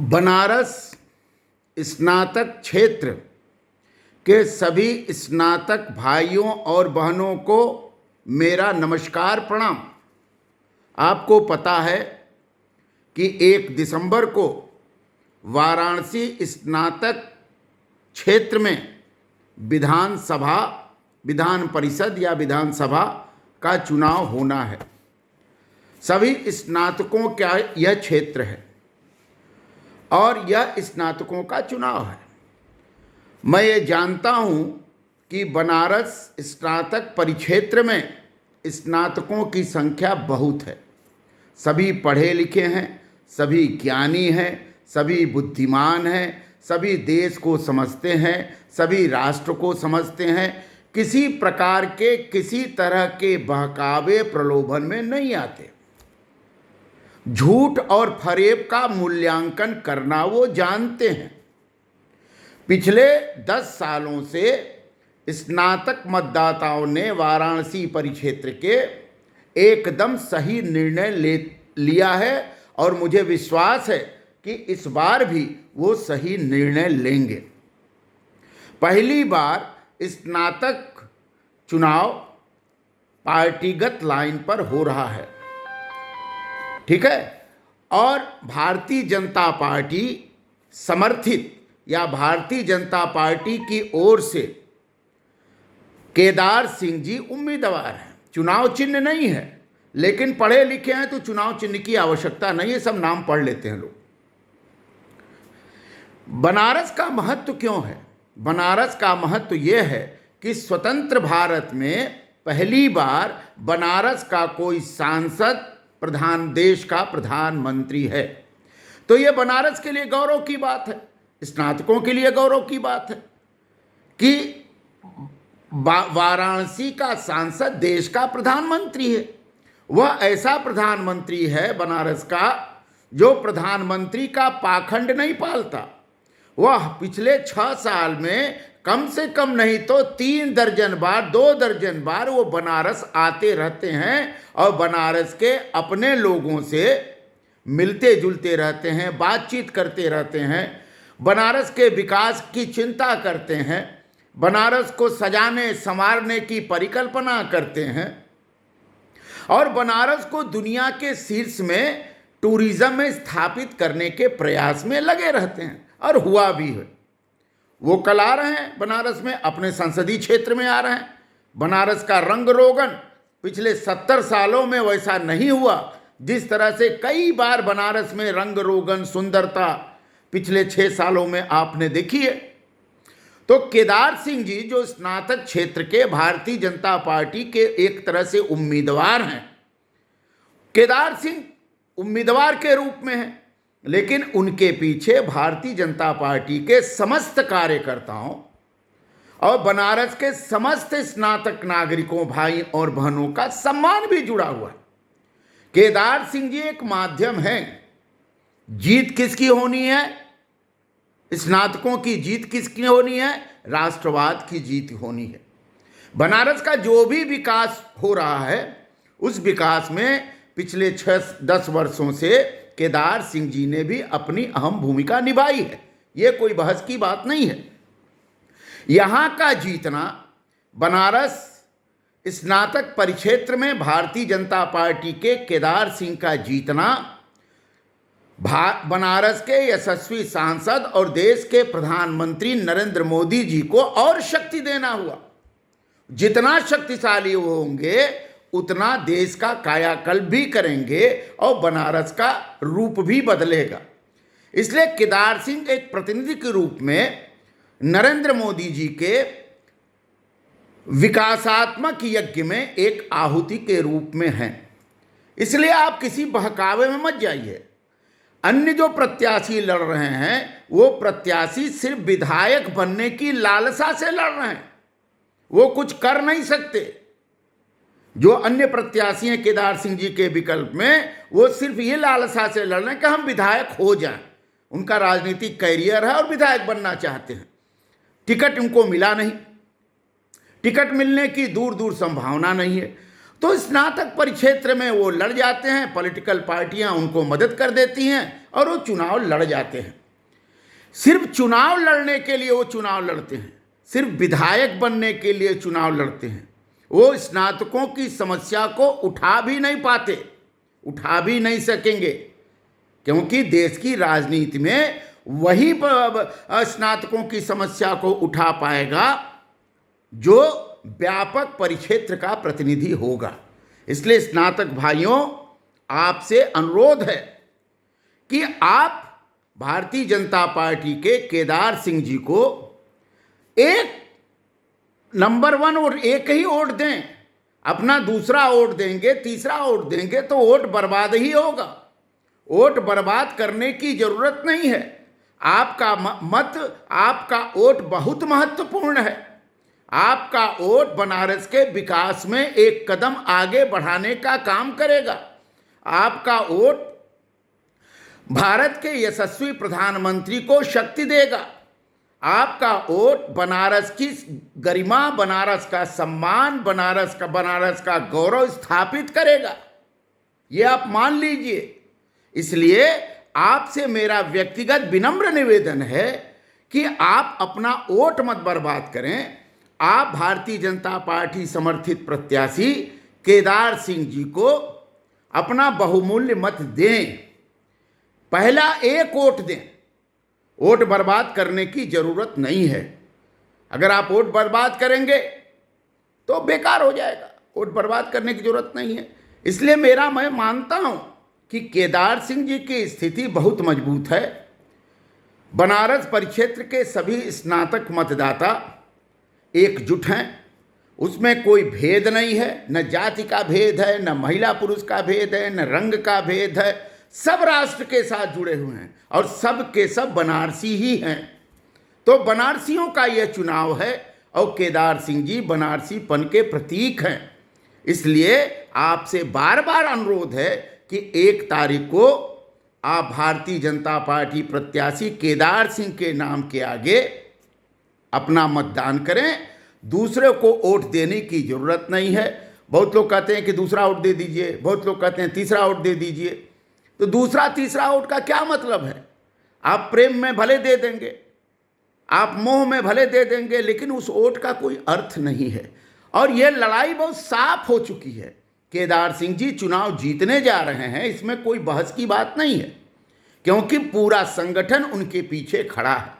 बनारस स्नातक क्षेत्र के सभी स्नातक भाइयों और बहनों को मेरा नमस्कार प्रणाम। आपको पता है कि 1 दिसंबर को वाराणसी स्नातक क्षेत्र में विधान परिषद या विधानसभा का चुनाव होना है। सभी स्नातकों का यह क्षेत्र है और यह स्नातकों का चुनाव है। मैं ये जानता हूँ कि बनारस स्नातक परिक्षेत्र में स्नातकों की संख्या बहुत है। सभी पढ़े लिखे हैं, सभी ज्ञानी हैं, सभी बुद्धिमान हैं, सभी देश को समझते हैं, सभी राष्ट्र को समझते हैं, किसी प्रकार के किसी तरह के बहकावे प्रलोभन में नहीं आते। झूठ और फरेब का मूल्यांकन करना वो जानते हैं। पिछले 10 सालों से स्नातक मतदाताओं ने वाराणसी परिक्षेत्र के एकदम सही निर्णय लिया है और मुझे विश्वास है कि इस बार भी वो सही निर्णय लेंगे। पहली बार स्नातक चुनाव पार्टीगत लाइन पर हो रहा है, ठीक है, और भारतीय जनता पार्टी समर्थित या भारतीय जनता पार्टी की ओर से केदार सिंह जी उम्मीदवार हैं। चुनाव चिन्ह नहीं है, लेकिन पढ़े लिखे हैं तो चुनाव चिन्ह की आवश्यकता नहीं है, सब नाम पढ़ लेते हैं लोग। बनारस का महत्व क्यों है? बनारस का महत्व यह है कि स्वतंत्र भारत में पहली बार बनारस का कोई सांसद देश का प्रधानमंत्री है। तो यह बनारस के लिए गौरव की बात है, स्नातकों के लिए गौरव की बात है कि वाराणसी का सांसद देश का प्रधानमंत्री है। वह ऐसा प्रधानमंत्री है बनारस का जो प्रधानमंत्री का पाखंड नहीं पालता। वह पिछले 6 साल में कम से कम नहीं तो 3 दर्जन बार 2 दर्जन बार वो बनारस आते रहते हैं और बनारस के अपने लोगों से मिलते जुलते रहते हैं, बातचीत करते रहते हैं, बनारस के विकास की चिंता करते हैं, बनारस को सजाने संवारने की परिकल्पना करते हैं और बनारस को दुनिया के शीर्ष में टूरिज्म में स्थापित करने के प्रयास में लगे रहते हैं और हुआ भी है। वो कल आ रहे हैं बनारस में, अपने संसदीय क्षेत्र में आ रहे हैं। बनारस का रंग रोगन पिछले 70 सालों में वैसा नहीं हुआ जिस तरह से कई बार बनारस में रंग रोगन सुंदरता पिछले 6 सालों में आपने देखी है। तो केदार सिंह जी जो स्नातक क्षेत्र के भारतीय जनता पार्टी के एक तरह से उम्मीदवार हैं, केदार सिंह उम्मीदवार के रूप में हैं, लेकिन उनके पीछे भारतीय जनता पार्टी के समस्त कार्यकर्ताओं और बनारस के समस्त स्नातक नागरिकों भाई और बहनों का सम्मान भी जुड़ा हुआ है। केदार सिंह जी एक माध्यम हैं। जीत किसकी होनी है? स्नातकों की जीत किसकी होनी है? राष्ट्रवाद की जीत होनी है। बनारस का जो भी विकास हो रहा है उस विकास में पिछले 6-10 वर्षों से केदार सिंह जी ने भी अपनी अहम भूमिका निभाई है। ये कोई बहस की बात नहीं है। यहाँ का जीतना, बनारस स्नातक परिक्षेत्र में भारतीय जनता पार्टी के केदार सिंह का जीतना बनारस के यशस्वी सांसद और देश के प्रधानमंत्री नरेंद्र मोदी जी को और शक्ति देना हुआ। जितना शक्तिशाली वो होंगे उतना देश का कायाकल्प भी करेंगे और बनारस का रूप भी बदलेगा। इसलिए केदार सिंह एक प्रतिनिधि के रूप में नरेंद्र मोदी जी के विकासात्मक यज्ञ में एक आहुति के रूप में हैं। इसलिए आप किसी बहकावे में मत जाइए। अन्य जो प्रत्याशी लड़ रहे हैं वो प्रत्याशी सिर्फ विधायक बनने की लालसा से लड़ रहे हैं, वो कुछ कर नहीं सकते। जो अन्य प्रत्याशी हैं केदार सिंह जी के विकल्प में, वो सिर्फ ये लालसा से लड़ रहे हैं कि हम विधायक हो जाएं। उनका राजनीतिक कैरियर है और विधायक बनना चाहते हैं। टिकट उनको मिला नहीं, टिकट मिलने की दूर दूर संभावना नहीं है। तो स्नातक परिक्षेत्र में वो लड़ जाते हैं, पॉलिटिकल पार्टियां उनको मदद कर देती हैं और वो चुनाव लड़ जाते हैं। सिर्फ चुनाव लड़ने के लिए वो चुनाव लड़ते हैं, सिर्फ विधायक बनने के लिए चुनाव लड़ते हैं। वो स्नातकों की समस्या को उठा भी नहीं पाते, उठा भी नहीं सकेंगे, क्योंकि देश की राजनीति में वही स्नातकों की समस्या को उठा पाएगा जो व्यापक परिक्षेत्र का प्रतिनिधि होगा। इसलिए स्नातक भाइयों, आपसे अनुरोध है कि आप भारतीय जनता पार्टी के केदार सिंह जी को एक नंबर 1 और एक ही वोट दें। अपना दूसरा वोट देंगे, तीसरा वोट देंगे तो वोट बर्बाद ही होगा। वोट बर्बाद करने की जरूरत नहीं है। आपका मत, आपका वोट बहुत महत्वपूर्ण है। आपका वोट बनारस के विकास में एक कदम आगे बढ़ाने का काम करेगा। आपका वोट भारत के यशस्वी प्रधानमंत्री को शक्ति देगा। आपका वोट बनारस की गरिमा, बनारस का सम्मान, बनारस का गौरव स्थापित करेगा। ये आप मान लीजिए। इसलिए आपसे मेरा व्यक्तिगत विनम्र निवेदन है कि आप अपना वोट मत बर्बाद करें। आप भारतीय जनता पार्टी समर्थित प्रत्याशी केदार सिंह जी को अपना बहुमूल्य मत दें। पहला एक वोट दें। वोट बर्बाद करने की जरूरत नहीं है। अगर आप वोट बर्बाद करेंगे तो बेकार हो जाएगा। वोट बर्बाद करने की जरूरत नहीं है। इसलिए मैं मानता हूं कि केदार सिंह जी की स्थिति बहुत मजबूत है। बनारस परिक्षेत्र के सभी स्नातक मतदाता एकजुट हैं। उसमें कोई भेद नहीं है, न जाति का भेद है, न महिला पुरुष का भेद है, न रंग का भेद है। सब राष्ट्र के साथ जुड़े हुए हैं और सब के सब बनारसी ही हैं। तो बनारसियों का यह चुनाव है और केदार सिंह जी बनारसीपन के प्रतीक हैं। इसलिए आपसे बार बार अनुरोध है कि 1 तारीख को आप भारतीय जनता पार्टी प्रत्याशी केदार सिंह के नाम के आगे अपना मतदान करें। दूसरे को वोट देने की जरूरत नहीं है। बहुत लोग कहते हैं कि दूसरा वोट दे दीजिए, बहुत लोग कहते हैं तीसरा वोट दे दीजिए। तो दूसरा तीसरा वोट का क्या मतलब है? आप प्रेम में भले दे देंगे, आप मोह में भले दे देंगे, लेकिन उस वोट का कोई अर्थ नहीं है। और यह लड़ाई बहुत साफ हो चुकी है। केदार सिंह जी चुनाव जीतने जा रहे हैं, इसमें कोई बहस की बात नहीं है, क्योंकि पूरा संगठन उनके पीछे खड़ा है।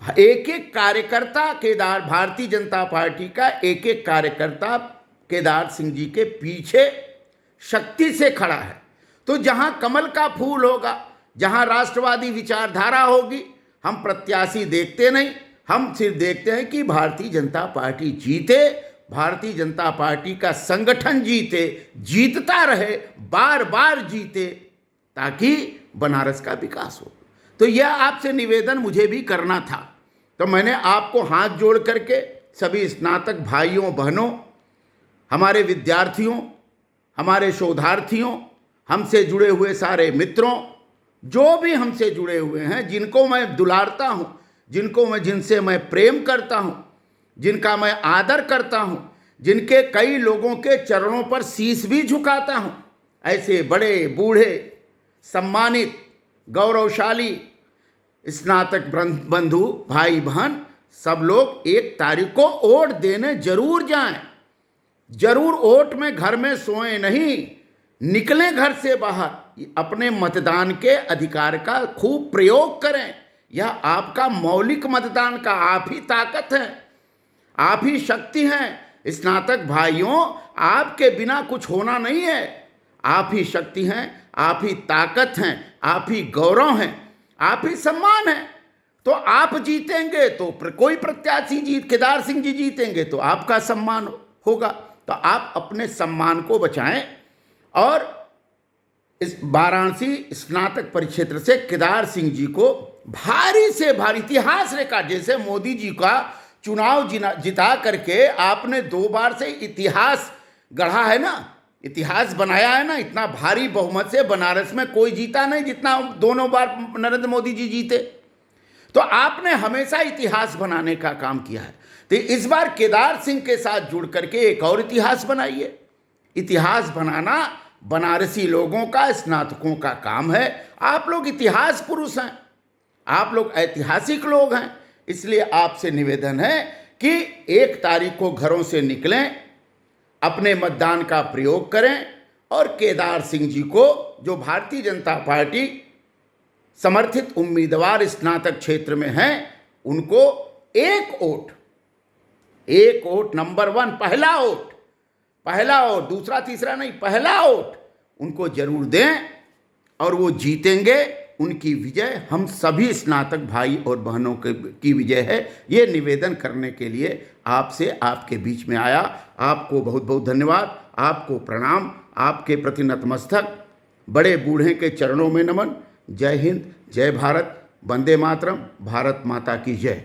एक एक कार्यकर्ता भारतीय जनता पार्टी का एक एक कार्यकर्ता केदार सिंह जी के पीछे शक्ति से खड़ा है। तो जहां कमल का फूल होगा, जहां राष्ट्रवादी विचारधारा होगी, हम प्रत्याशी देखते नहीं, हम सिर्फ देखते हैं कि भारतीय जनता पार्टी जीते, भारतीय जनता पार्टी का संगठन जीते, जीतता रहे, बार बार जीते, ताकि बनारस का विकास हो। तो यह आपसे निवेदन मुझे भी करना था। तो मैंने आपको हाथ जोड़ करके सभी स्नातक भाइयों बहनों, हमारे विद्यार्थियों, हमारे शोधार्थियों, हमसे जुड़े हुए सारे मित्रों, जो भी हमसे जुड़े हुए हैं, जिनको मैं दुलारता हूं, जिनसे मैं प्रेम करता हूं, जिनका मैं आदर करता हूं, जिनके कई लोगों के चरणों पर शीश भी झुकाता हूं, ऐसे बड़े बूढ़े सम्मानित गौरवशाली स्नातक बंधु भाई बहन सब लोग 1 तारीख को वोट देने जरूर जाएं। जरूर वोट में घर में सोए नहीं, निकलें घर से बाहर, अपने मतदान के अधिकार का खूब प्रयोग करें। यह आपका मौलिक मतदान का, आप ही ताकत हैं, आप ही शक्ति हैं। स्नातक भाइयों, आपके बिना कुछ होना नहीं है। आप ही शक्ति हैं, आप ही ताकत हैं, आप ही गौरव हैं, आप ही सम्मान है। तो आप जीतेंगे तो कोई प्रत्याशी केदार सिंह जी जीतेंगे तो आपका सम्मान होगा। तो आप अपने सम्मान को बचाएं और इस वाराणसी स्नातक परिक्षेत्र से केदार सिंह जी को भारी से भारी इतिहास रेखा, जैसे मोदी जी का चुनाव जिता करके आपने 2 बार से इतिहास गढ़ा है ना, इतिहास बनाया है ना। इतना भारी बहुमत से बनारस में कोई जीता नहीं जितना दोनों बार नरेंद्र मोदी जी जीते। तो आपने हमेशा इतिहास बनाने का काम किया है। तो इस बार केदार सिंह के साथ जुड़ करके एक और इतिहास बनाइए, इतिहास बनाना बनारसी लोगों का, स्नातकों का काम है। आप लोग इतिहास पुरुष हैं, आप लोग ऐतिहासिक लोग हैं। इसलिए आपसे निवेदन है कि 1 तारीख को घरों से निकलें, अपने मतदान का प्रयोग करें और केदार सिंह जी को, जो भारतीय जनता पार्टी समर्थित उम्मीदवार स्नातक क्षेत्र में हैं, उनको एक वोट नंबर 1, पहला वोट, दूसरा तीसरा नहीं, पहला वोट उनको जरूर दें और वो जीतेंगे। उनकी विजय हम सभी स्नातक भाई और बहनों की विजय है। ये निवेदन करने के लिए आपसे, आपके बीच में आया। आपको बहुत बहुत धन्यवाद, आपको प्रणाम, आपके प्रति नतमस्तक, बड़े बूढ़े के चरणों में नमन। जय हिंद, जय भारत, वंदे मातरम, भारत माता की जय।